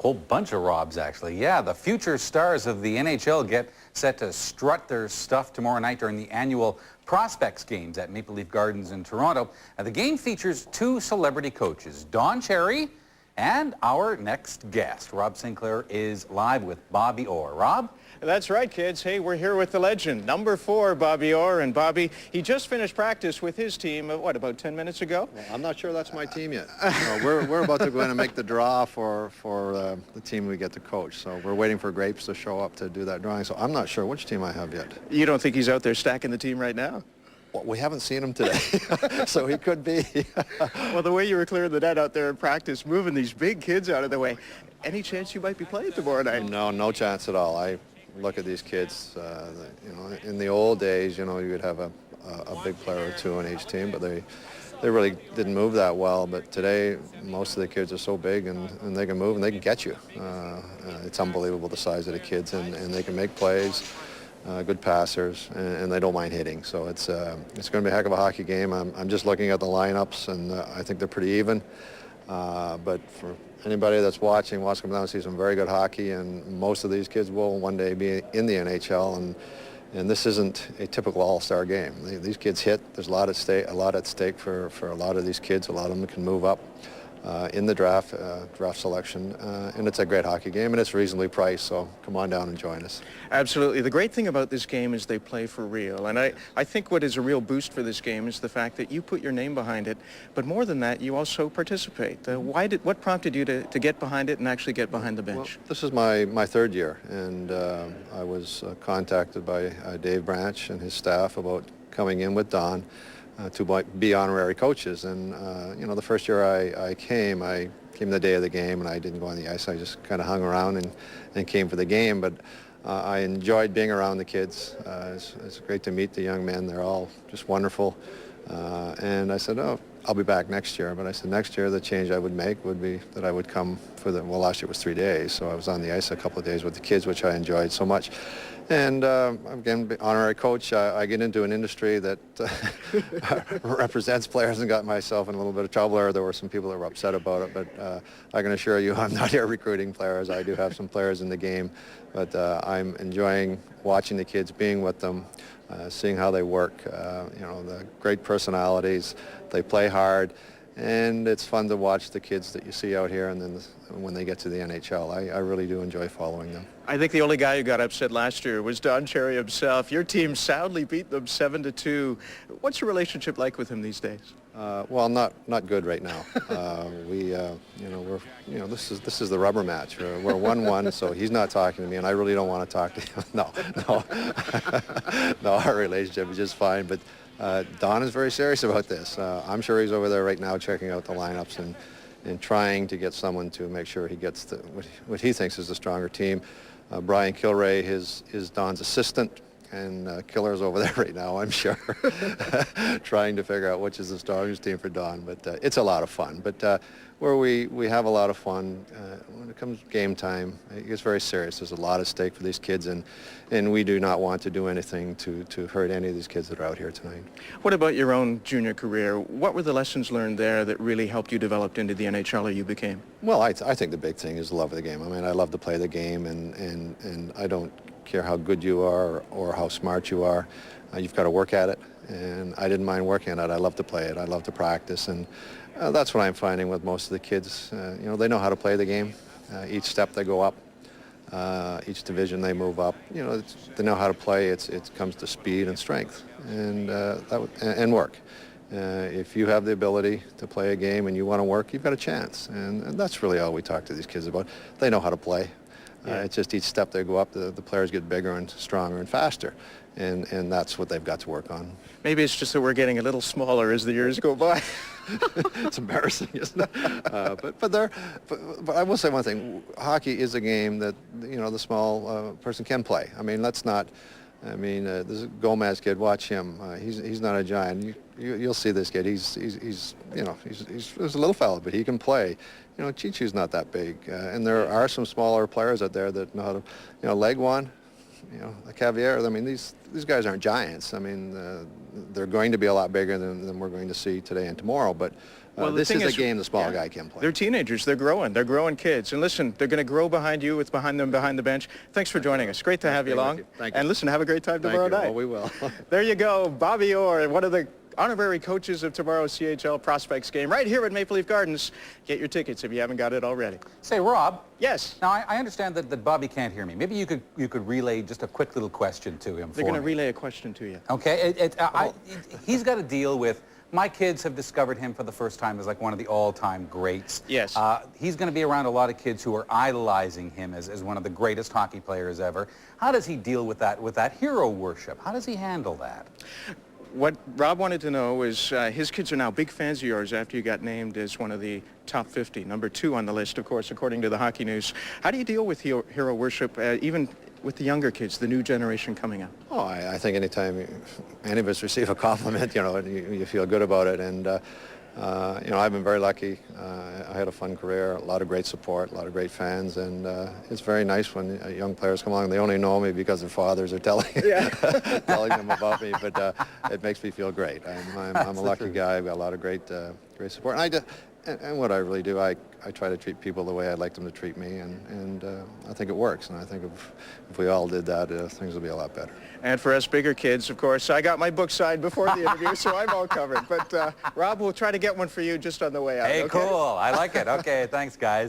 Whole bunch of Robs, actually. Yeah, the future stars of the NHL get set to strut their stuff tomorrow night during the annual Prospects Games at Maple Leaf Gardens in Toronto. The game features two celebrity coaches, Don Cherry and our next guest. Rob Sinclair is live with Bobby Orr. Rob? That's right, kids. Hey, we're here with the legend, number 4, Bobby Orr. And Bobby, he just finished practice with his team, what, about 10 minutes ago? Well, I'm not sure that's my team yet. No, we're about to go in and make the draw for the team we get to coach. So we're waiting for Grapes to show up to do that drawing. So I'm not sure which team I have yet. You don't think he's out there stacking the team right now? Well, we haven't seen him today, so he could be. Well, the way you were clearing the net out there in practice, moving these big kids out of the way, any chance you might be playing tomorrow night? No, no chance at all. I look at these kids, in the old days, you would have a big player or two on each team, but they really didn't move that well. But today, most of the kids are so big and they can move and they can get you. It's unbelievable the size of the kids, and they can make plays. Good passers, and they don't mind hitting. So it's going to be a heck of a hockey game. I'm just looking at the lineups, and I think they're pretty even. But for anybody that's watching come down and see some very good hockey, and most of these kids will one day be in the NHL, and this isn't a typical all-star game. These kids hit. There's a lot at stake for a lot of these kids. A lot of them can move up in the draft selection, and it's a great hockey game, and it's reasonably priced, so come on down and join us. Absolutely. The great thing about this game is they play for real, and I think what is a real boost for this game is the fact that you put your name behind it, but more than that, you also participate. What prompted you to get behind it and actually get behind the bench? Well, this is my third year, and I was contacted by Dave Branch and his staff about coming in with Don to be honorary coaches. And the first year I came the day of the game, and I didn't go on the ice. I just kind of hung around and came for the game. But I enjoyed being around the kids. It's great to meet the young men. They're all just wonderful. And I said, oh, I'll be back next year. But I said next year the change I would make would be that I would come for last year was 3 days. So I was on the ice a couple of days with the kids, which I enjoyed so much. And again, honorary coach, I get into an industry that represents players, and got myself in a little bit of trouble. Or there were some people that were upset about it, but I can assure you I'm not here recruiting players. I do have some players in the game, but I'm enjoying watching the kids, being with them, seeing how they work. The great personalities, they play hard. And it's fun to watch the kids that you see out here, and then when they get to the NHL, I really do enjoy following them. I think the only guy who got upset last year was Don Cherry himself. Your team soundly beat them 7-2. What's your relationship like with him these days? Well, not good right now. This is the rubber match. We're 1-1, so he's not talking to me, and I really don't want to talk to him. No, our relationship is just fine. But Don is very serious about this. I'm sure he's over there right now checking out the lineups and trying to get someone to make sure he gets what he thinks is the stronger team. Brian Kilray is Don's assistant, and Killer's over there right now, I'm sure, trying to figure out which is the strongest team for Don. But it's a lot of fun. But where we have a lot of fun, when it comes game time, it gets very serious. There's a lot at stake for these kids, and we do not want to do anything to hurt any of these kids that are out here tonight. What about your own junior career? What were the lessons learned there that really helped you develop into the NHLer you became? Well, I think the big thing is the love of the game. I mean, I love to play the game, and I don't care how good you are or how smart you are. You've got to work at it, and I didn't mind working at it. I love to play it. I love to practice, and that's what I'm finding with most of the kids. They know how to play the game. Each step they go up, each division they move up. They know how to play. It comes to speed and strength and work. If you have the ability to play a game and you want to work, you've got a chance. And that's really all we talk to these kids about. They know how to play. It's just each step they go up, the players get bigger and stronger and faster. And that's what they've got to work on. Maybe it's just that we're getting a little smaller as the years go by. It's embarrassing, isn't it? But I will say one thing. Hockey is a game that, the small person can play. I mean, let's not... this Gomez kid, watch him. He's not a giant. You'll see this kid. He's a little fella, but he can play. Chichu's not that big, and there are some smaller players out there that know how to, Legwan, the Cavier. I mean, these guys aren't giants. I mean, they're going to be a lot bigger than we're going to see today and tomorrow. But Well, the this thing is a is, game the small yeah, guy can play. They're teenagers. They're growing kids. And listen, they're going to grow behind you with behind them behind the bench. Thanks for joining us. Great to have you along. Thank you. And listen, have a great time Thank tomorrow you. night. Well, we will. There you go, Bobby Orr, one of the honorary coaches of tomorrow's CHL Prospects game, right here at Maple Leaf Gardens. Get your tickets if you haven't got it already. Say, Rob. Yes. Now, I understand that Bobby can't hear me. Maybe you could relay just a quick little question to him. They're going to relay a question to you. Okay. He's got to deal with. My kids have discovered him for the first time as like one of the all-time greats. Yes. He's going to be around a lot of kids who are idolizing him as one of the greatest hockey players ever. How does he deal with that hero worship? How does he handle that? What Rob wanted to know is his kids are now big fans of yours after you got named as one of the top 50, number 2 on the list, of course, according to the Hockey News. How do you deal with hero worship, even with the younger kids, the new generation coming up? Oh, I think anytime any of us receive a compliment, you feel good about it. And, I've been very lucky. I had a fun career, a lot of great support, a lot of great fans. And it's very nice when young players come along. They only know me because their fathers are telling telling them about me. But it makes me feel great. I'm a lucky guy. I've got a lot of great support. And what I really do, I try to treat people the way I'd like them to treat me, and I think it works. And I think if we all did that, things would be a lot better. And for us bigger kids, of course, I got my book signed before the interview, so I'm all covered. But Rob, we'll try to get one for you just on the way out. Hey, okay? cool. I like it. Okay, thanks, guys.